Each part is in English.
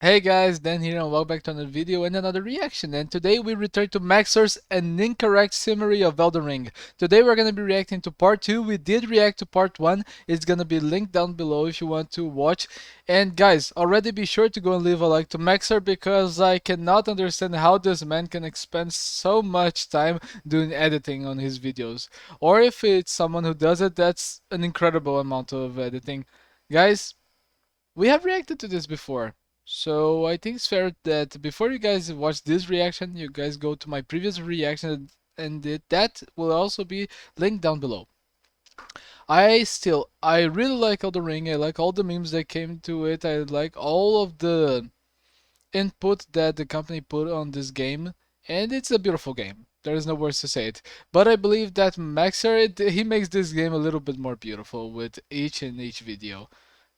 Hey guys, Dan here and welcome back to another video and another reaction. And today we return to Maxer's An Incorrect Summary of Elden Ring. Today we're going to be reacting to part 2. We did react to part 1. It's going to be linked down below if you want to watch. And guys, already be sure to go and leave a like to Maxer because I cannot understand how this man can expend so much time doing editing on his videos. Or if it's someone who does it, that's an incredible amount of editing. Guys, we have reacted to this before. So I think it's fair that before you guys watch this reaction, you guys go to my previous reaction and that will also be linked down below. I really like Elden Ring. I like all the memes that came to it. I like all of the input that the company put on this game, and it's a beautiful game. There is no words to say it. But I believe that Maxer, he makes this game a little bit more beautiful with each video.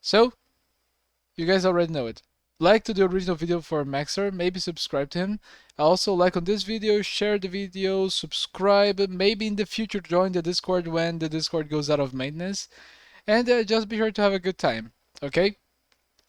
So you guys already know it. Like to the original video for Maxer, maybe subscribe to him. Also like on this video, share the video, subscribe, maybe in the future join the Discord when the Discord goes out of maintenance. And just be sure to have a good time, okay?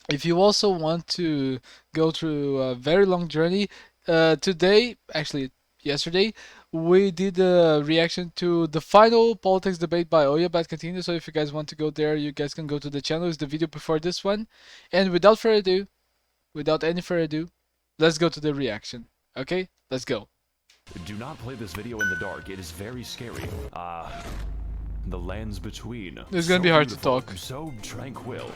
If you also want to go through a very long journey, today, actually yesterday, we did a reaction to the final politics debate by Oya Bad Continue. So if you guys want to go there, you guys can go to the channel. It's the video before this one. And without any further ado, let's go to the reaction. Okay, let's go. Do not play this video in the dark. It is very scary. The lands between. It's gonna be hard to talk. So tranquil.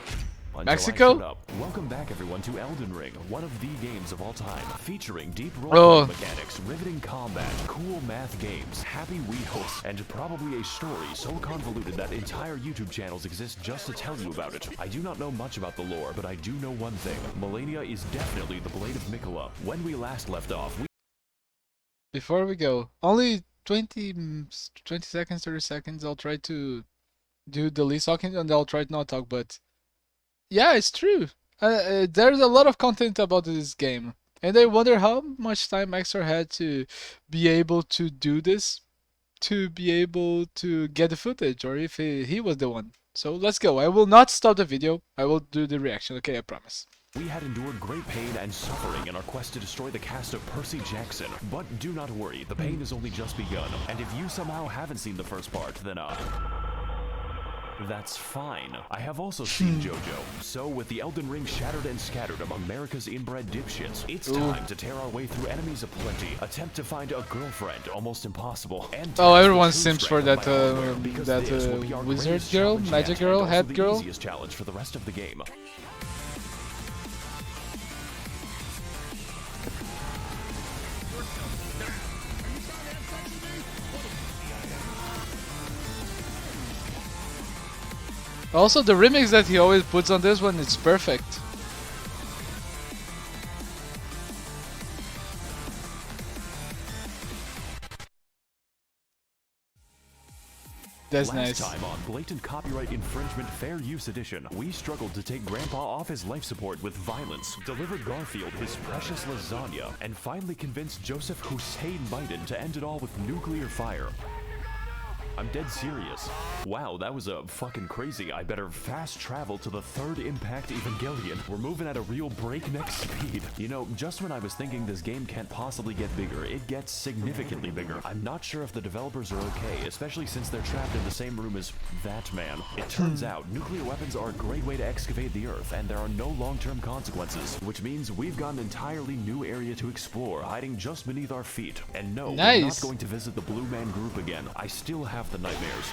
Mexico? Welcome back everyone to Elden Ring, one of the games of all time, featuring deep role mechanics, riveting combat, cool math games, happy Wii hosts, and probably a story so convoluted that entire YouTube channels exist just to tell you about it. I do not know much about the lore, but I do know one thing. Melania is definitely the Blade of Mikola. When we last left off, Before we go, only 20 seconds, 30 seconds, I'll try to do the least talking and I'll try to not talk, but yeah, it's true. There's a lot of content about this game, and I wonder how much time Maxer had to be able to do this, to be able to get the footage, or if he was the one. So let's go. I will not stop the video. I will do the reaction. Okay, I promise. We had endured great pain and suffering in our quest to destroy the cast of Percy Jackson. But do not worry, the pain has only just begun. And if you somehow haven't seen the first part, then that's fine. I have also seen JoJo. So with the Elden Ring shattered and scattered among America's inbred dipshits, it's time to tear our way through enemies aplenty, attempt to find a girlfriend, almost impossible, and everyone simps for that wizard girl, magic girl, head girl. Easiest challenge for the rest of the game. Also, the remix that he always puts on this one, it's perfect. That's nice. Last time on Blatant Copyright Infringement Fair Use Edition, we struggled to take Grandpa off his life support with violence, delivered Garfield his precious lasagna, and finally convinced Joseph Hussein Biden to end it all with nuclear fire. I'm dead serious. Wow, that was fucking crazy. I better fast travel to the third Impact Evangelion. We're moving at a real breakneck speed. You know, just when I was thinking this game can't possibly get bigger, it gets significantly bigger. I'm not sure if the developers are okay, especially since they're trapped in the same room as that man. It turns out, nuclear weapons are a great way to excavate the Earth, and there are no long-term consequences, which means we've got an entirely new area to explore, hiding just beneath our feet. And no, we're not going to visit the Blue Man Group again. I still have the nightmares.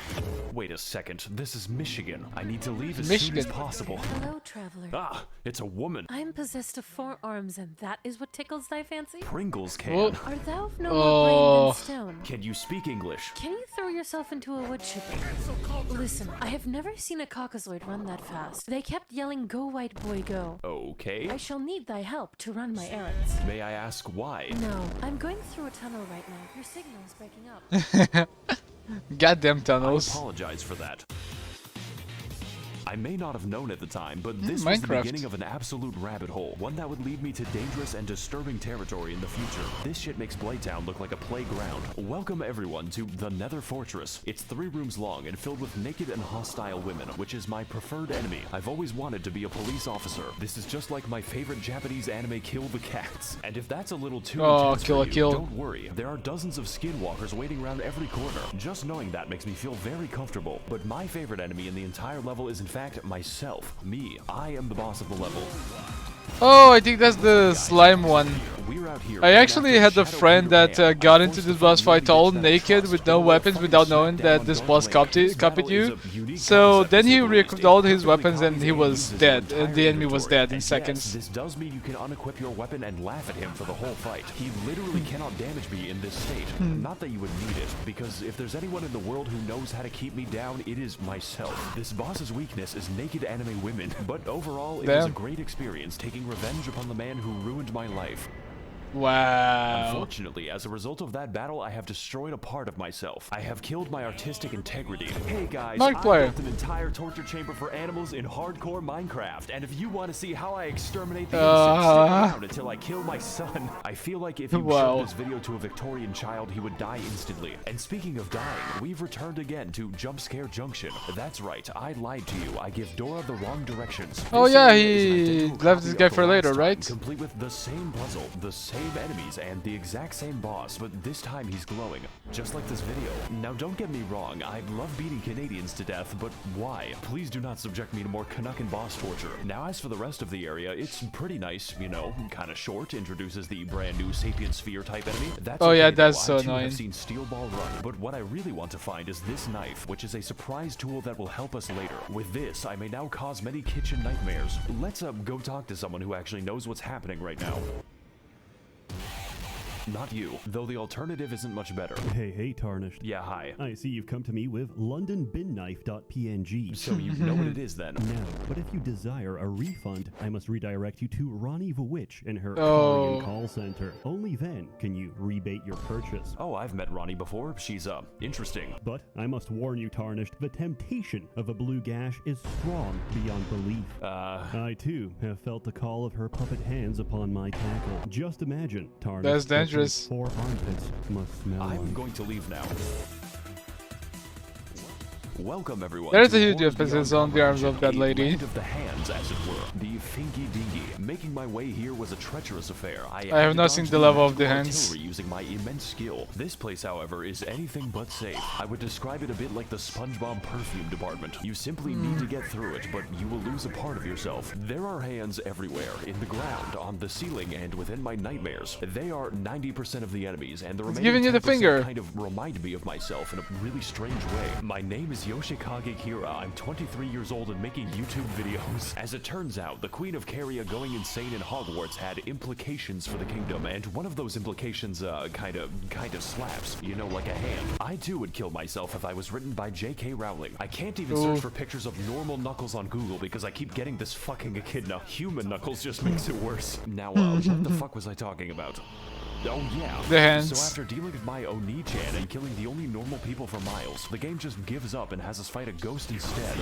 Wait a second, this is Michigan. I need to leave as soon as possible. Hello, traveler. Ah, it's a woman. I am possessed of 4 arms, and that is what tickles thy fancy? Pringles can. Whoa. Art thou of no more brain than stone? Can you speak English? Can you throw yourself into a wood chipper? Listen, I have never seen a caucasoid run that fast. They kept yelling, "Go, white boy, go." Okay. I shall need thy help to run my errands. May I ask why? No, I'm going through a tunnel right now. Your signal is breaking up. Goddamn tunnels. I apologize for that. I may not have known at the time, but this was the beginning of an absolute rabbit hole, one that would lead me to dangerous and disturbing territory in the future. This shit makes Blaytown look like a playground. Welcome everyone to the Nether Fortress. It's 3 rooms long and filled with naked and hostile women, which is my preferred enemy. I've always wanted to be a police officer. This is just like my favorite Japanese anime, Kill the Cats. And if that's a little too intense for you, don't worry. There are dozens of skinwalkers waiting around every corner. Just knowing that makes me feel very comfortable. But my favorite enemy in the entire level is in fact myself. Me. I am the boss of the level. Oh, I think that's the slime one. I actually had a friend that got into this boss fight all naked with no weapons without knowing that this boss copied you. So then he re-equipped all his weapons and he was dead, and the enemy was dead in seconds. This does mean you can unequip your weapon and laugh at him for the whole fight. He literally cannot damage me in this state. Not that you would need it, because if there's anyone in the world who knows how to keep me down, it is myself. This boss's weakness is naked anime women, but overall it was a great experience taking revenge upon the man who ruined my life. Wow. Unfortunately, as a result of that battle, I have destroyed a part of myself. I have killed my artistic integrity. Hey guys, I built an entire torture chamber for animals in hardcore Minecraft, and if you want to see how I exterminate the innocent, stick around until I kill my son. I feel like if you showed this video to a Victorian child, he would die instantly. And speaking of dying, we've returned again to Jump Scare Junction. That's right, I lied to you. I give Dora the wrong directions. Oh yeah, he left this guy for later, right? Complete with the same puzzle, the same enemies, and the exact same boss, but this time he's glowing, just like this video. Now don't get me wrong, I love beating Canadians to death, but why? Please do not subject me to more Canuckin boss torture. Now as for the rest of the area, it's pretty nice, you know, kind of short, introduces the brand new Sapient Sphere type enemy. That's that's so annoying. I've seen Steel Ball run, but what I really want to find is this knife, which is a surprise tool that will help us later. With this, I may now cause many kitchen nightmares. Let's go talk to someone who actually knows what's happening right now. Not you, though the alternative isn't much better. Hey, Tarnished. Yeah, hi. I see you've come to me with LondonBinKnife.png. So you know what it is then? No, but if you desire a refund, I must redirect you to Ronnie the Witch in her Korean call center. Only then can you rebate your purchase. Oh, I've met Ronnie before. She's, interesting. But I must warn you, Tarnished, the temptation of a blue gash is strong beyond belief. I, too, have felt the call of her puppet hands upon my tackle. Just imagine, Tarnished. That's dangerous. 4 armpits must smell. I'm going to leave now. Welcome everyone. There's a huge emphasis on the arms of that lady. Land of the hands, as it were. The Finky Dinky. Making my way here was a treacherous affair. I have not seen the level of the hands. Using my immense skill. This place, however, is anything but safe. I would describe it a bit like the SpongeBob perfume department. You simply need to get through it, but you will lose a part of yourself. There are hands everywhere, in the ground, on the ceiling, and within my nightmares. They are 90% of the enemies, and the remaining giving you the 10% finger. kind of remind me of myself in a really strange way. My name is Yoshikage Kira. I'm 23 years old and making YouTube videos. As it turns out, the Queen of Caria going insane in Hogwarts had implications for the kingdom, and one of those implications, kind of slaps. You know, like a hand. I too would kill myself if I was written by J.K. Rowling. I can't even search for pictures of normal Knuckles on Google because I keep getting this fucking echidna. Human Knuckles just makes it worse. Now, what the fuck was I talking about? Oh yeah, the hands. So after dealing with my Oni-chan and killing the only normal people for miles, the game just gives up and has us fight a ghost instead.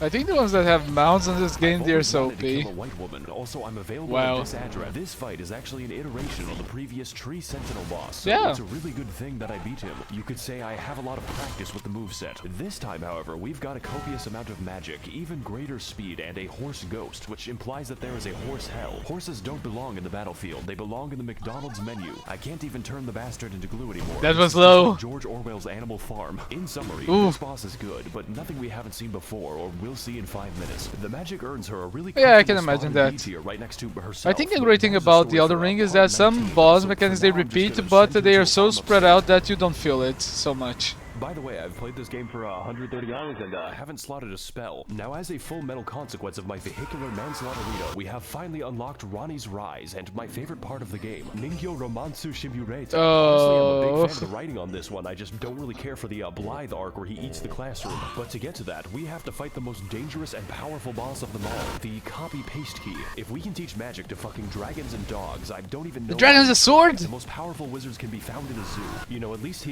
I think the ones that have mounts in this game, they're so OP. A white woman. Also, I'm available at this address. This fight is actually an iteration on the previous Tree Sentinel boss. So it's a really good thing that I beat him. You could say I have a lot of practice with the moveset. This time, however, we've got a copious amount of magic, even greater speed, and a horse ghost, which implies that there is a horse hell. Horses don't belong in the battlefield. They belong in the McDonald's menu. I can't even turn the bastard into glue anymore. That was low. George Orwell's Animal Farm. In summary, this boss is good, but nothing we haven't seen before or we'll see in 5 minutes. The magic earns her a really I can imagine that. Right next to herself. I think the great thing about the Elden Ring is that some boss mechanics they repeat, but they are so spread out that you don't feel it so much. By the way, I've played this game for 130 hours and haven't slotted a spell. Now, as a full metal consequence of my vehicular manslaughterito, we have finally unlocked Ronnie's Rise, and my favorite part of the game, Ninkyo Romansu Shimureta. Honestly, I'm a big fan of the writing on this one. I just don't really care for the Blythe arc where he eats the classroom. But to get to that, we have to fight the most dangerous and powerful boss of them all, the copy-paste key. If we can teach magic to fucking dragons and dogs, I don't even know— The dragon has a sword? The most powerful wizards can be found in a zoo. You know, at least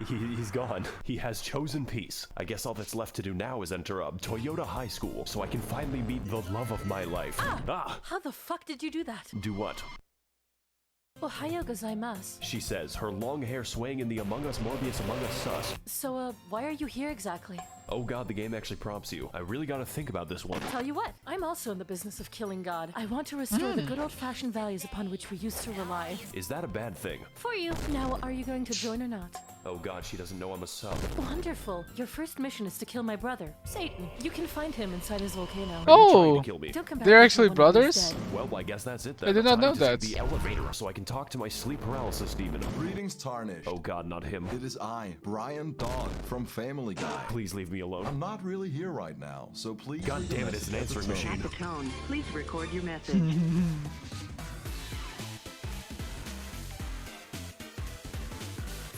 He's gone. He has chosen peace. I guess all that's left to do now is enter a Toyota high school so I can finally meet the love of my life. How the fuck did you do that? Do what? Ohayo gozaimasu. She says, her long hair swaying in the Among Us Morbius Among Us sus. So, why are you here exactly? Oh god, the game actually prompts you. I really gotta think about this one. Tell you what, I'm also in the business of killing God. I want to restore the good old-fashioned values upon which we used to rely. Is that a bad thing? For you. Now, are you going to join or not? Oh god, she doesn't know I'm a sub. Wonderful. Your first mission is to kill my brother, Satan. You can find him inside his volcano. Trying Oh, to kill me. Don't come back they're until actually one of them is brothers? dead. Well, I guess that's it then. I did not Time know to that. take the elevator so I can talk to my sleep paralysis demon. Greetings, Tarnished. Oh god, not him. It is I, Brian Dog, from Family Guy. Please leave me alone. I'm not really here right now, so please. God leave a damn it, it's an message at answering the tone. machine. At the tone, please record your message.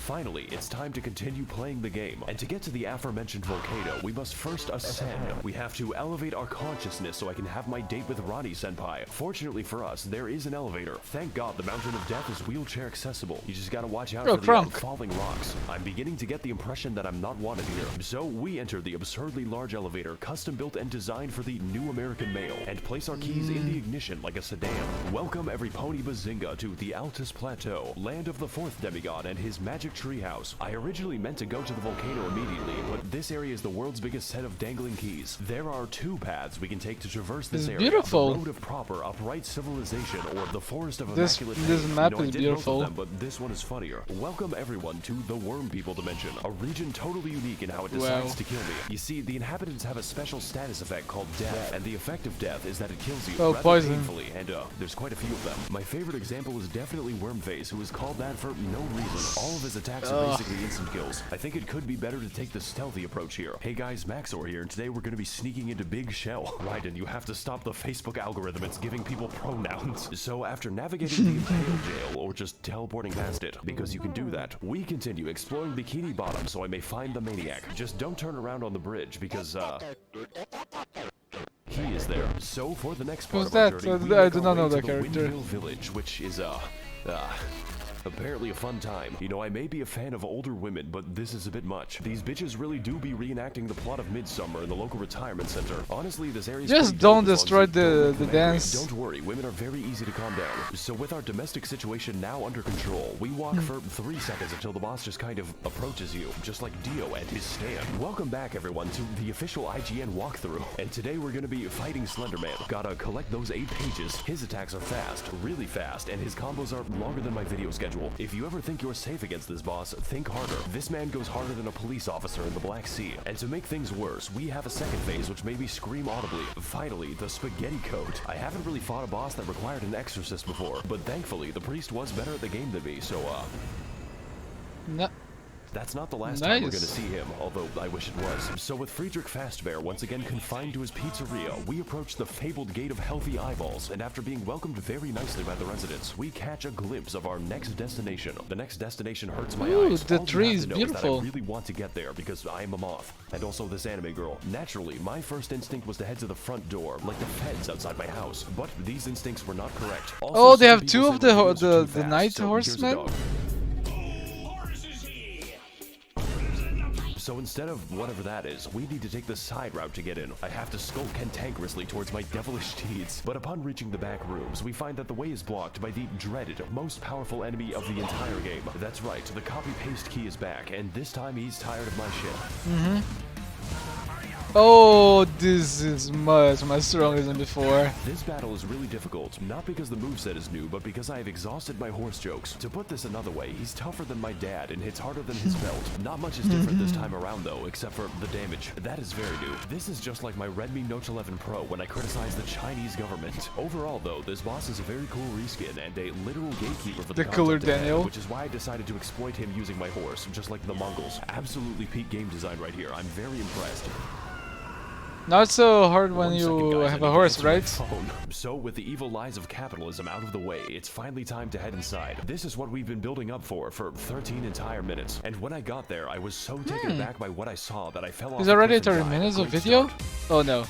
Finally, it's time to continue playing the game. And to get to the aforementioned volcano, we must first ascend. We have to elevate our consciousness so I can have my date with Ronnie senpai. Fortunately for us, there is an elevator. Thank God the Mountain of Death is wheelchair accessible. You just gotta watch out Oh, for crunk. the falling rocks. I'm beginning to get the impression that I'm not wanted here. So we enter the absurdly large elevator, custom built and designed for the new American male, and place our keys in the ignition like a sedan. Welcome every pony bazinga to the Altus Plateau, land of the fourth demigod and his magic treehouse. I originally meant to go to the volcano immediately, but this area is the world's biggest set of dangling keys. There are two paths we can take to traverse this It's area. beautiful. The road of proper, upright civilization, or the forest of This- immaculate this faith. map You know, I is did both of beautiful. them, but this one is funnier. Welcome everyone to the Worm People Dimension, a region totally unique in how it decides Wow. to kill me. You see, the inhabitants have a special status effect called death, and the effect of death is that it kills you Oh, rather poison. painfully, and there's quite a few of them. My favorite example is definitely Wormface, who is called that for no reason. All of his attacks are basically instant kills. I think it could be better to take the stealthy approach here. Hey guys, Maxor here, and today we're going to be sneaking into Big Shell. Raiden, you have to stop the Facebook algorithm. It's giving people pronouns. So after navigating the Impale Jail, or just teleporting past it, because you can do that, we continue exploring Bikini Bottom so I may find the maniac. Just don't turn around on the bridge, because, he is there. So for the next part Who's of our that? journey, we I make do our not know way to that the character. Windmill Village, which is, apparently a fun time. You know, I may be a fan of older women, but this is a bit much. These bitches really do be reenacting the plot of Midsummer in the local retirement center. Honestly, this area is Just pretty don't dope as destroy long as you don't the make them angry. dance. Don't worry, women are very easy to calm down. So with our domestic situation now under control, we walk for 3 seconds until the boss just kind of approaches you, just like Dio and his stand. Welcome back, everyone, to the official IGN walkthrough. And today we're gonna be fighting Slenderman. Gotta collect those 8 pages. His attacks are fast, really fast, and his combos are longer than my video schedule. If you ever think you're safe against this boss, think harder. This man goes harder than a police officer in the Black Sea. And to make things worse, we have a second phase which made me scream audibly. Finally, the Spaghetti Code. I haven't really fought a boss that required an exorcist before, but thankfully the priest was better at the game than me, so No. that's not the last time we're Nice. gonna see him, although I wish it was. So with Friedrich Fastbear once again confined to his pizzeria, we approach the fabled Gate of Healthy Eyeballs, and after being welcomed very nicely by the residents, we catch a glimpse of our next destination. The next destination hurts my Ooh, eyes. the All you tree have is to know beautiful. Is that I really want to get there because I am a moth. And also this anime girl. Naturally, my first instinct was to head to the front door, like the feds outside my house. But these instincts were not correct. Also, Oh, they some have people two say of my videos are too the fast, night so here's a horsemen? dog. So instead of whatever that is, we need to take the side route to get in. I have to skulk cantankerously towards my devilish deeds. But upon reaching the back rooms, we find that the way is blocked by the dreaded, most powerful enemy of the entire game. That's right, the copy-paste key is back, and this time he's tired of my shit. Oh, this is much stronger than before. This battle is really difficult, not because the moveset is new, but because I have exhausted my horse jokes. To put this another way, he's tougher than my dad and hits harder than his belt. Not much is different this time around though, except for the damage. That is very new. This is just like my Redmi Note 11 Pro when I criticized the Chinese government. Overall though, this boss is a very cool reskin and a literal gatekeeper for the The cooler content ahead, Daniel. which is why I decided to exploit him using my horse, just like the Mongols. Absolutely peak game design right here. I'm very impressed. Not so hard when 1 second, you guys, I have need a to horse, answer my right? phone. So with the evil lies of capitalism out of the way, it's finally time to head inside. This is what we've been building up for 13 entire minutes. And when I got there, I was so taken aback by what I saw that I fell off Is the already cliff and 30 died. minutes of Great video? start. Oh no.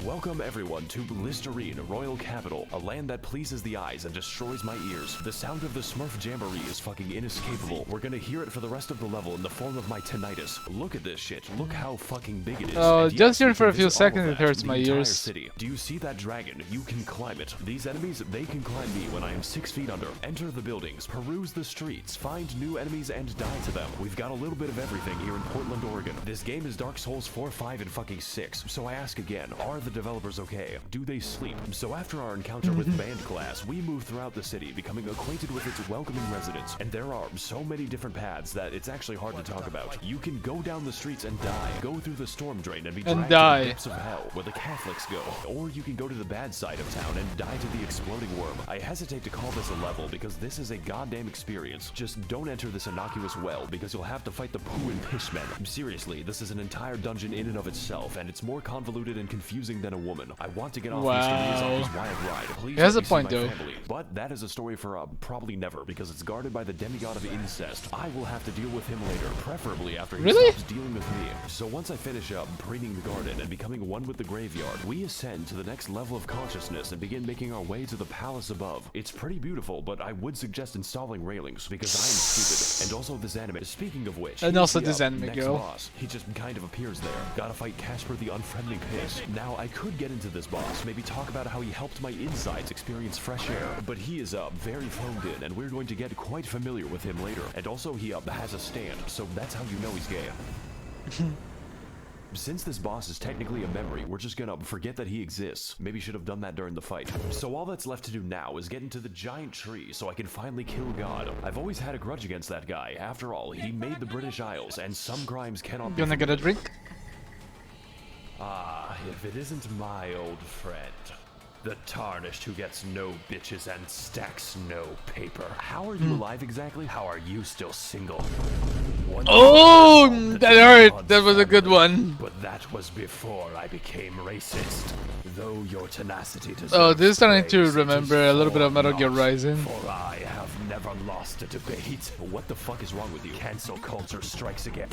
Welcome everyone to Listerine, Royal Capital, a land that pleases the eyes and destroys my ears. The sound of the Smurf Jamboree is fucking inescapable. We're gonna hear it for the rest of the level in the form of my tinnitus. Look at this shit. Look how fucking big it is. Oh, And just yes, here we for can a few visit all of seconds it that, hurts the my entire ears. city. Do you see that dragon? You can climb it. These enemies, they can climb me when I am 6 feet under. Enter the buildings, peruse the streets, find new enemies and die to them. We've got a little bit of everything here in Portland, Oregon. This game is Dark Souls 4, 5, and fucking 6. So I ask again, are the developers okay? Do they sleep? So after our encounter with band class, we move throughout the city, becoming acquainted with its welcoming residents. And there are so many different paths that it's actually hard to talk about. You can go down the streets and die, go through the storm drain and be dragged to die. the depths of hell, where the Catholics go. Or you can go to the bad side of town and die to the exploding worm. I hesitate to call this a level because this is a goddamn experience. Just don't enter this innocuous well because you'll have to fight the poo and piss men. Seriously, this is an entire dungeon in and of itself, and it's more convoluted and confusing than a woman. I want to get off Wow. Mr. Miyazaki's wild ride. Please He has let a me see point, my though. family. But that is a story for probably never, because it's guarded by the demigod of incest. I will have to deal with him later, preferably after he Really? stops dealing with me. So once I finish up preening the garden and becoming one with the graveyard, we ascend to the next level of consciousness and begin making our way to the palace above. It's pretty beautiful, but I would suggest installing railings because I am stupid. And also this anime. Speaking of which, And here's also the, this anime next girl. boss. He just kind of appears there. Gotta fight Casper the unfriendly piss. Now I could get into this boss, maybe talk about how he helped my insides experience fresh air, but he is very phoned in, and we're going to get quite familiar with him later. And also he has a stand, so that's how you know he's gay. Since this boss is technically a memory, we're just gonna forget that he exists. Maybe should have done that during the fight. So all that's left to do now is get into the giant tree so I can finally kill God. I've always had a grudge against that guy. After all, he made the British Isles, and some crimes cannot be Gonna get a forgiven. drink? Ah, if it isn't my old friend. The tarnished who gets no bitches and stacks no paper. How are you alive exactly? How are you still single? Oh, that hurt. That was a good one. But that was before I became racist. Though your tenacity deserves Oh, this is starting to praise, it remember is a little bit of for Metal Gear naught, Rising. For I have never lost a debate. What the fuck is wrong with you? Cancel culture strikes again.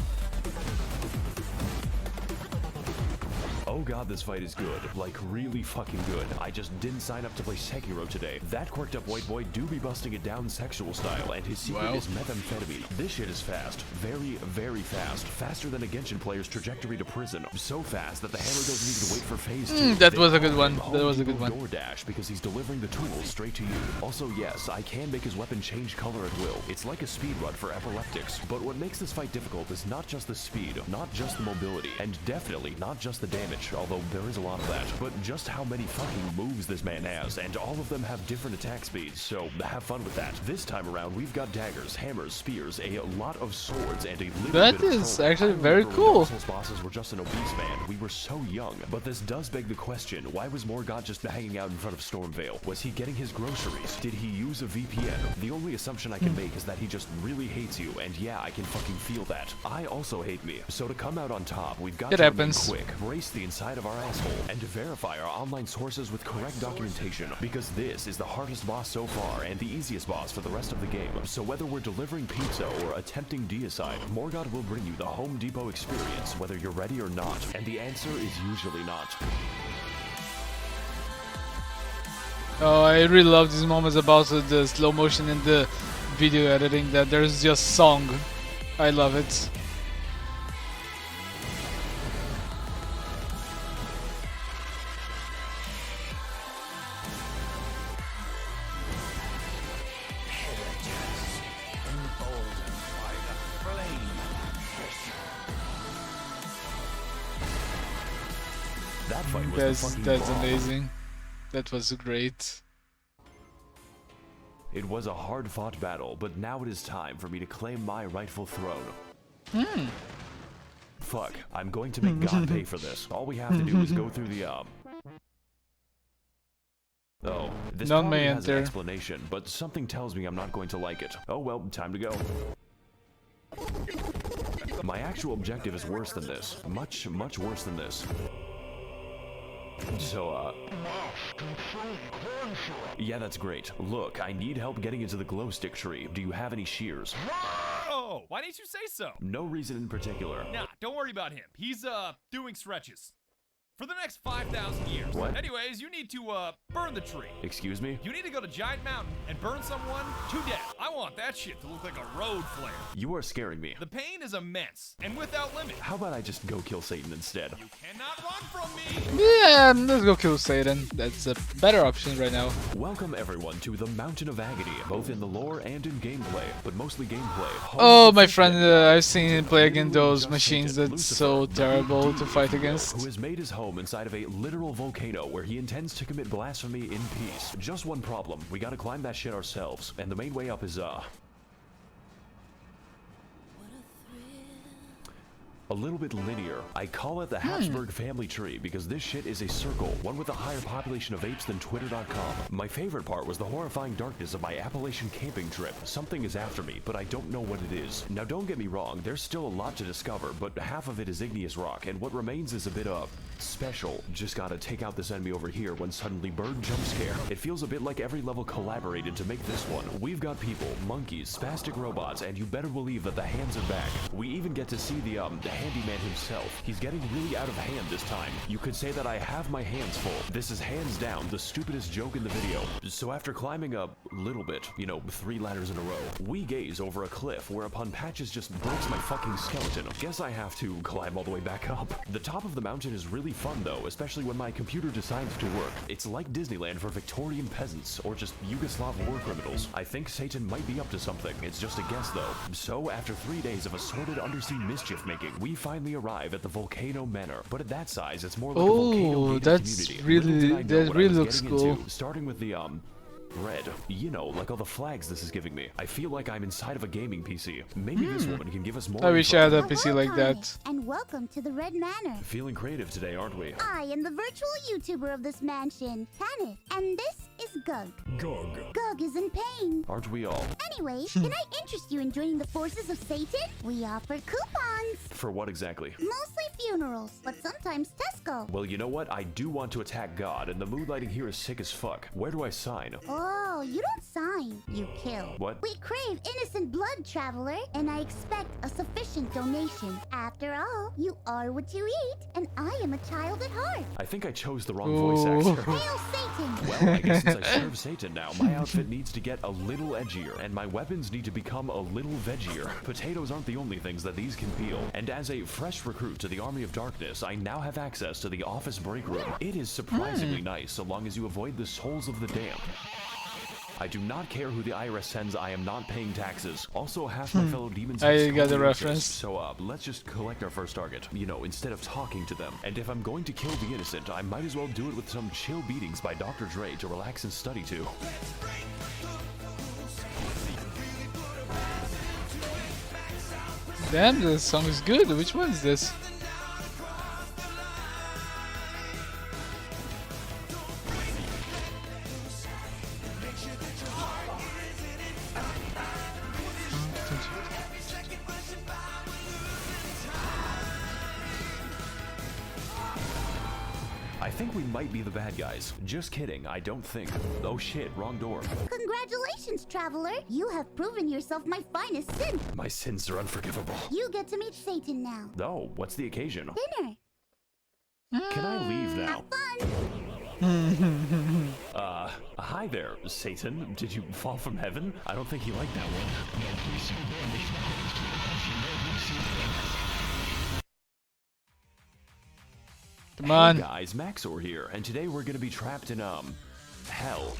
Oh god, this fight is good. Like, really fucking good. I just didn't sign up to play Sekiro today. That quirked up white boy do be busting it down sexual style, and his secret Wow. is methamphetamine. This shit is fast. Very, very fast. Faster than a Genshin player's trajectory to prison. So fast that the hammer doesn't even wait for phase 2. that They was a call good one. him That was a Home good one. Depot DoorDash because he's delivering the tools straight to you. Also, yes, I can make his weapon change color at will. It's like a speed run for epileptics. But what makes this fight difficult is not just the speed, not just the mobility, and definitely not just the damage, although there is a lot of that, but just how many fucking moves this man has, and all of them have different attack speeds, so have fun with that. This time around, we've got daggers, hammers, spears, a lot of swords, and a little That bit of is trolling. actually I very remember when cool. Dark Souls bosses were just an obese man. We were so young, but this does beg the question, why was Morgott just hanging out in front of Stormvale? Was he getting his groceries? Did he use a VPN? The only assumption I can make is that he just really hates you, and yeah, I can fucking feel that. I also hate me, so to come out on top, we've got It to remain happens. quick, brace the inside of our asshole, and verify our online sources with correct documentation, because this is the hardest boss so far and the easiest boss for the rest of the game. So whether we're delivering pizza or attempting deicide, Morgott will bring you the Home Depot experience, whether you're ready or not, and the answer is usually not. Oh, I really love these moments about the slow motion in the video editing, that there's just song. I love it. That fight was That's the fucking that's bomb. amazing. That was great. It was a hard-fought battle, but now it is time for me to claim my rightful throne. Fuck, I'm going to make God pay for this. All we have to do is go through the, Oh, this None probably may has an enter. explanation, but something tells me I'm not going to like it. Oh well, time to go. My actual objective is worse than this. Much, much worse than this. So, yeah, that's great. Look, I need help getting into the glow stick tree. Do you have any shears? Oh, why didn't you say so? No reason in particular. Nah, don't worry about him. He's, doing stretches. for the next 5,000 years. What? Anyways, you need to, burn the tree. Excuse me? You need to go to Giant Mountain and burn someone to death. I want that shit to look like a road flare. You are scaring me. The pain is immense and without limit. How about I just go kill Satan instead? You cannot run from me. Yeah, let's go kill Satan. That's a better option right now. Welcome everyone to the Mountain of Agony, both in the lore and in gameplay, but mostly gameplay. Oh, my friend, I've seen him play against those machines. That's so terrible to fight against. Who has made his home inside of a literal volcano where he intends to commit blasphemy in peace. Just one problem, we gotta climb that shit ourselves, and the main way up is a little bit linear. I call it the Habsburg family tree because this shit is a circle, one with a higher population of apes than Twitter.com. My favorite part was the horrifying darkness of my Appalachian camping trip. Something is after me, but I don't know what it is. Now don't get me wrong, there's still a lot to discover, but half of it is igneous rock, and what remains is a bit of special. Just gotta take out this enemy over here when suddenly bird jump scare. It feels a bit like every level collaborated to make this one. We've got people, monkeys, spastic robots, and you better believe that the hands are back. We even get to see the handyman himself. He's getting really out of hand this time. You could say that I have my hands full. This is hands down the stupidest joke in the video. So after climbing a little bit, 3 ladders in a row, we gaze over a cliff whereupon Patches just breaks my fucking skeleton. Guess I have to climb all the way back up. The top of the mountain is really fun though, especially when my computer decides to work. It's like Disneyland for Victorian peasants or just Yugoslav war criminals. I think Satan might be up to something. It's just a guess though. So after 3 days of assorted undersea mischief making, we finally arrive at the Volcano Manor. But at that size, it's more like a volcano that's community. really that really looks cool. Starting with the red. Like all the flags this is giving me. I feel like I'm inside of a gaming PC. Maybe this woman can give us more I wish info. I had a PC like that. And welcome to the Red Manor. Feeling creative today, aren't we? I am the virtual YouTuber of this mansion, Tanith, and this is Gug. Gug is in pain. Aren't we all? Anyway, can I interest you in joining the forces of Satan? We offer coupons. For what exactly? Mostly funerals, but sometimes Tesco. Well, you know what? I do want to attack God, and the mood lighting here is sick as fuck. Where do I sign? Oh, you don't sign, you kill. What? We crave innocent blood, traveler, and I expect a sufficient donation. After all, you are what you eat, and I am a child at heart. I think I chose the wrong voice actor. Hail Satan! Well, I guess since I serve Satan now, my outfit needs to get a little edgier, and my weapons need to become a little veggier. Potatoes aren't the only things that these can peel, and as a fresh recruit to the Army of Darkness, I now have access to the office break room. It is surprisingly nice, so long as you avoid the souls of the damned. I do not care who the IRS sends, I am not paying taxes. Also, half my fellow demons have I got the scoliosis, reference. So, let's just collect our first target, instead of talking to them. And if I'm going to kill the innocent, I might as well do it with some chill beatings by Dr. Dre to relax and study to. Damn, this song is good. Which one is this? I think we might be the bad guys. Just kidding, I don't think. Oh shit, wrong door. Congratulations, traveler! You have proven yourself my finest sin. My sins are unforgivable. You get to meet Satan now. Oh, what's the occasion? Dinner. Can I leave now? Fun. Hi there, Satan. Did you fall from heaven? I don't think he liked that one. Come on. Hey guys, Maxor here, and today we're gonna be trapped in, hell.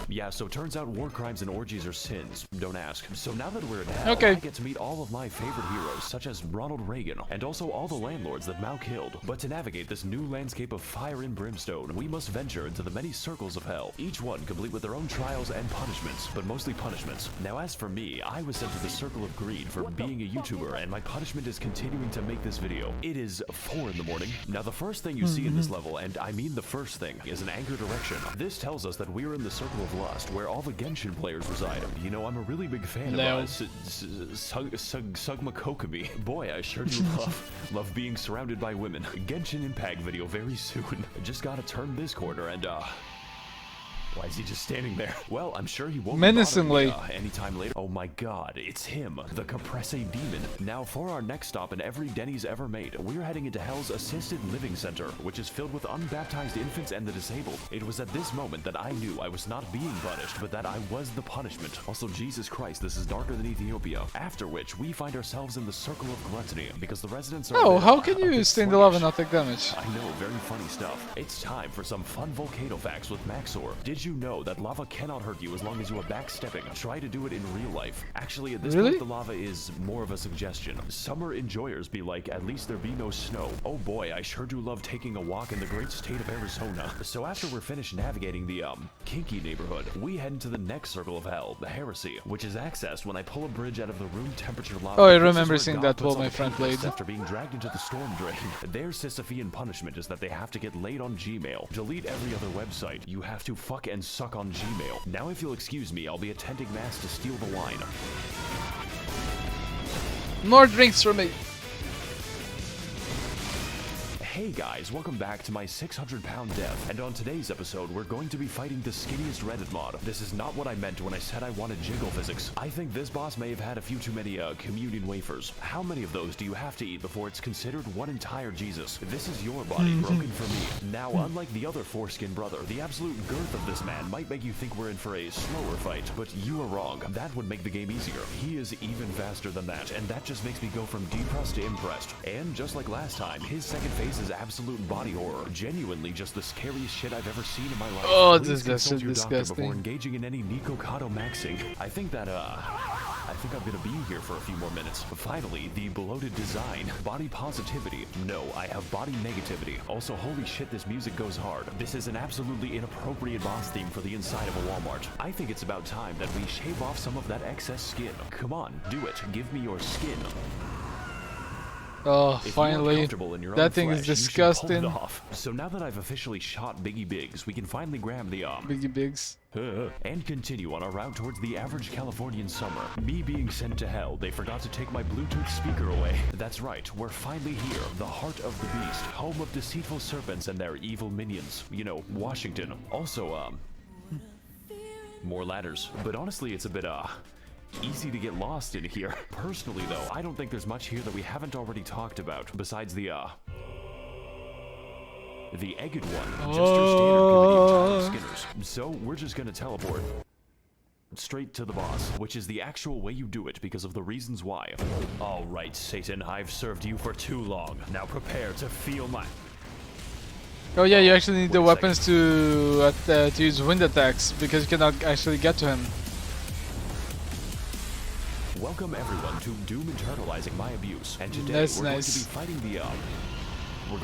Yeah, so turns out war crimes and orgies are sins. Don't ask. So now that we're in hell, Okay. I get to meet all of my favorite heroes, such as Ronald Reagan, and also all the landlords that Mao killed. But to navigate this new landscape of fire and brimstone, we must venture into the many circles of hell, each one complete with their own trials and punishments, but mostly punishments. Now as for me, I was sent to the circle of greed for being a YouTuber, and my punishment is continuing to make this video. It is 4 in the morning. Now the first thing you see in this level, and I mean the first thing, is an anchor direction. This tells us that we're in the circle of lust, where all the Genshin players reside. I'm a really big fan of Sugma Kokomi. Boy, I sure do love being surrounded by women. Genshin Impact video very soon. Just gotta turn this corner and Why is he just standing there? Well, I'm sure he won't Menacingly. bother me, anytime later. Oh my god, it's him, the Compresse Demon. Now, for our next stop in every Denny's ever made, we're heading into Hell's Assisted Living Center, which is filled with unbaptized infants and the disabled. It was at this moment that I knew I was not being punished, but that I was the punishment. Also, Jesus Christ, this is darker than Ethiopia. After which, we find ourselves in the circle of gluttony, because the residents are Oh, how a can bit you stay in the lava and not take damage? I know, very funny stuff. It's time for some fun volcano facts with Maxor. Did you know that lava cannot hurt you as long as you are backstepping? Try to do it in real life. Actually, at this point, the lava is more of a suggestion. Summer enjoyers be like, at least there be no snow. Oh boy, I sure do love taking a walk in the great state of Arizona. So after we're finished navigating the, kinky neighborhood, we head into the next circle of hell, the Heresy, which is accessed when I pull a bridge out of the room temperature lava. Oh, I This is remember where seeing God that puts while all my the friend papers played. after being dragged into the storm drain. Their Sisyphean punishment is that they have to get laid on Gmail. Delete every other website. You have to fuck and suck on Gmail. Now if you'll excuse me, I'll be attending mass to steal the wine. More drinks for me. Hey guys, welcome back to my 600-pound death, and on today's episode we're going to be fighting the skinniest Reddit mod. This is not what I meant when I said I wanted jiggle physics. I think this boss may have had a few too many communion wafers. How many of those do you have to eat before it's considered one entire Jesus? This is your body broken for me. Now, unlike the other foreskin brother, the absolute girth of this man might make you think we're in for a slower fight, but you are wrong. That would make the game easier. He is even faster than that, and that just makes me go from depressed to impressed. And just like last time, his second phase is absolute body horror. Genuinely just the scariest shit I've ever seen in my life. Oh, Please this consult is your doctor disgusting. before engaging in any Nikocado maxing. I think I'm gonna be here for a few more minutes. Finally, the bloated design. Body positivity. No, I have body negativity. Also, holy shit, this music goes hard. This is an absolutely inappropriate boss theme for the inside of a Walmart. I think it's about time that we shave off some of that excess skin. Come on, do it. Give me your skin. Oh, If finally. you are comfortable in your That own thing is flesh, you should pull disgusting. it off. So now that I've officially shot Biggie Biggs, we can finally grab the Biggie Bigs. and continue on our route towards the average Californian summer. Me being sent to hell, they forgot to take my Bluetooth speaker away. That's right, we're finally here, the heart of the beast, home of deceitful serpents and their evil minions. You know, Washington. Also, more ladders. But honestly, it's a bit, easy to get lost in here. Personally, though, I don't think there's much here that we haven't already talked about, besides the egged one. Just your standard committee of child skinners. So, we're just gonna teleport straight to the boss, which is the actual way you do it because of the reasons why. Alright, Satan, I've served you for too long. Now prepare to feel my... Oh yeah, you actually need the Wait a weapons to use wind attacks because you cannot actually get to him. Welcome everyone to Doom Internalizing My Abuse, and today That's we're nice. going to be fighting the we're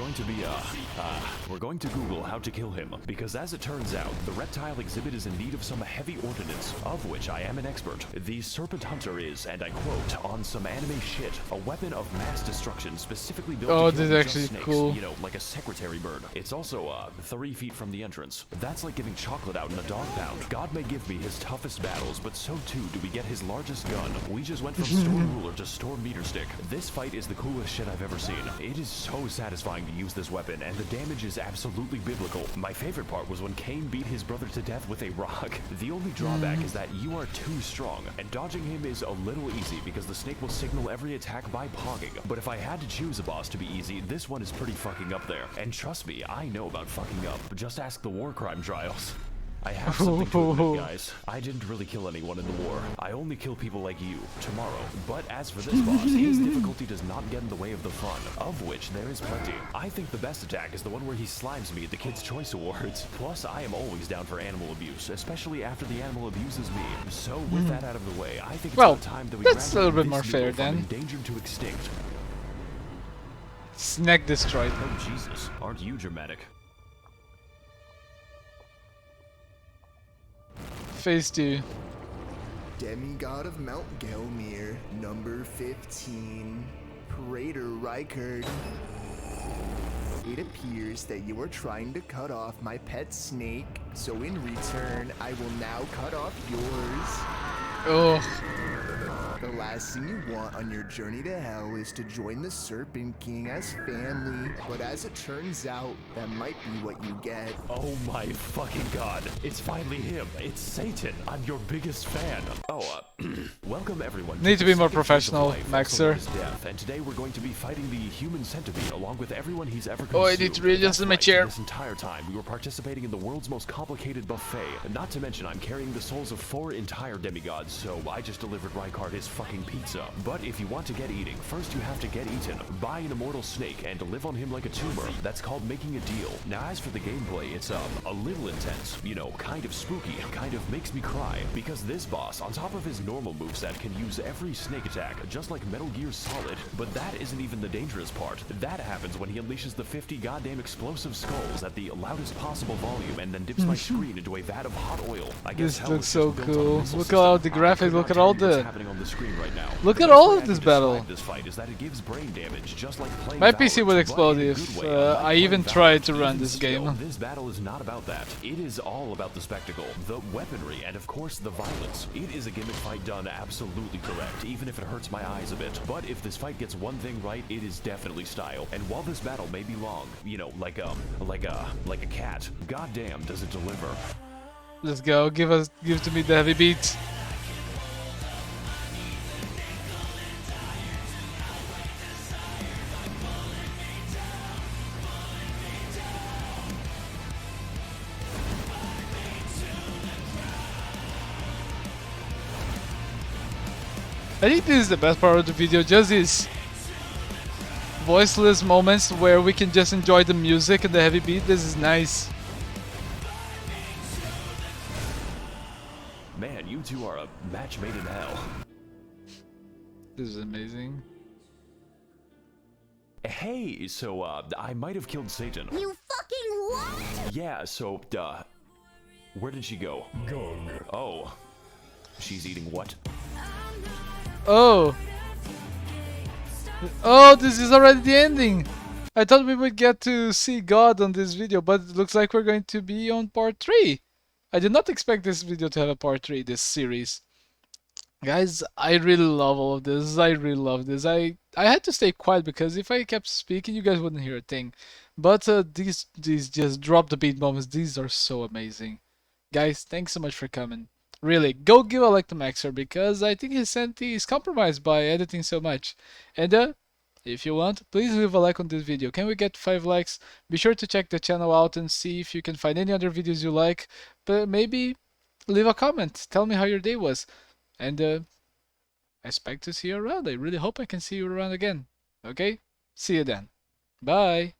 going to Google how to kill him, because as it turns out, the reptile exhibit is in need of some heavy ordnance, of which I am an expert. The Serpent Hunter is, and I quote, on some anime shit, a weapon of mass destruction specifically built Oh, to this kill is just actually snakes, cool. you know, like a secretary bird. It's also, 3 feet from the entrance. That's like giving chocolate out in a dog pound. God may give me his toughest battles, but so too do we get his largest gun. We just went from Storm Ruler to Storm Meter Stick. This fight is the coolest shit I've ever seen. It is so satisfying to use this weapon, and the damage is absolutely biblical. My favorite part was when Cain beat his brother to death with a rock. The only drawback is that you are too strong, and dodging him is a little easy because the snake will signal every attack by pogging. But if I had to choose a boss to be easy, this one is pretty fucking up there. And trust me, I know about fucking up. Just ask the war crime trials. I have something to admit, guys. I didn't really kill anyone in the war. I only kill people like you, tomorrow. But as for this boss, his difficulty does not get in the way of the fun, of which there is plenty. I think the best attack is the one where he slimes me at the Kids' Choice Awards. Plus, I am always down for animal abuse, especially after the animal abuses me. So, with that out of the way, I think it's Well, about time that we that's grab a little bit this more fair noodle from then. endangered to extinct. Snack destroyed. Oh, Jesus. Aren't you dramatic? Phase 2. Demigod of Mount Gelmir, number 15, Praetor Reichard. It appears that you are trying to cut off my pet snake, so in return, I will now cut off yours. Oh. The last thing you want on your journey to hell is to join the Serpent King as family. But as it turns out, that might be what you get. Oh my fucking god. It's finally him. It's Satan. I'm your biggest fan. Welcome everyone. Need to be more the second phase of professional, life, also known Maxer. as death, and today we're going to be fighting the human centipede along with everyone he's ever consumed. Oh, I need to readjust That's my right, chair. This entire time, we were participating in the world's most complicated buffet. Not to mention, I'm carrying the souls of 4 entire demigods, so I just delivered Rykard his fucking pizza. But if you want to get eating, first you have to get eaten. Buy an immortal snake and live on him like a tumor. That's called making a deal. Now, as for the gameplay, it's a little intense. You know, kind of spooky, kind of makes me cry. Because this boss, on top of his normal moveset, can use every snake attack, just like Metal Gear Solid. But that isn't even the dangerous part. That happens when he unleashes the 50 goddamn explosive skulls at the loudest possible volume and then dips my screen into a vat of hot oil. I guess This hell looks is so just built on a cool. missile Look at system. all the I graphics, could look not at all tell you what's the... happening on the screen right now. Look The at best all way of I this can battle. describe This fight is that it gives brain damage, just like playing My PC would Valorant, explode but in a if good way, unlike I even playing tried Valorant. to run Even this still, game. This battle is not about that. It is all about the spectacle, the weaponry, and of course the violence. It is a gimmick fight done absolutely correct, even if it hurts my eyes a bit. But if this fight gets one thing right, it is definitely style. And while this battle may be long, you know, like a cat, goddamn does it deliver. Let's go. Give to me the heavy beat. I think this is the best part of the video, just these voiceless moments where we can just enjoy the music and the heavy beat. This is nice. Man, you two are a match made in hell. This is amazing. Hey, so, I might have killed Satan. You fucking what? Yeah, so, where did she go? Oh. She's eating what? Oh. Oh, this is already the ending. I thought we would get to see God on this video, but it looks like we're going to be on part 3. I did not expect this video to have a part 3, this series. Guys, I really love all of this. I really love this. I had to stay quiet because if I kept speaking, you guys wouldn't hear a thing. But these just drop the beat moments. These are so amazing. Guys, thanks so much for coming. Really, go give a like to Maxer because I think his sanity is compromised by editing so much. And if you want, please leave a like on this video. Can we get 5 likes? Be sure to check the channel out and see if you can find any other videos you like. But maybe leave a comment. Tell me how your day was. And I expect to see you around. I really hope I can see you around again. Okay? See you then. Bye.